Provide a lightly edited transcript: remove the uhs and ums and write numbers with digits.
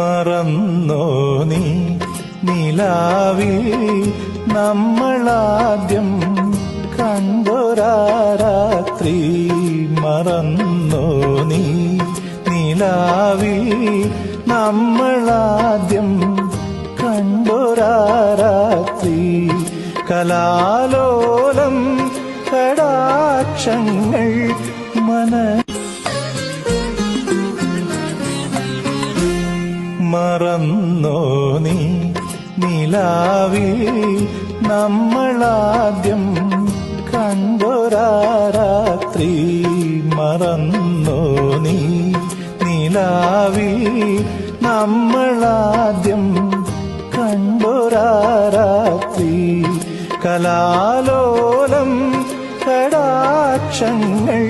മറന്നോ നീ നിലാവിൽ നമ്മളാദ്യം കണ്ടൊരാ രാത്രി? മറന്നോ നീ നിലാവിൽ നമ്മളാദ്യം കണ്ടൊരാ രാത്രി? കലാലോലം കടാക്ഷങ്ങൾ മറന്നോ നീ നിലാവിൽ നമ്മളാദ്യം കണ്ടൊരാ രാത്രി? മറന്നോ നീ നിലാവിൽ നമ്മളാദ്യം കണ്ടൊരാ രാത്രി? കലാലോലം കടാക്ഷങ്ങൾ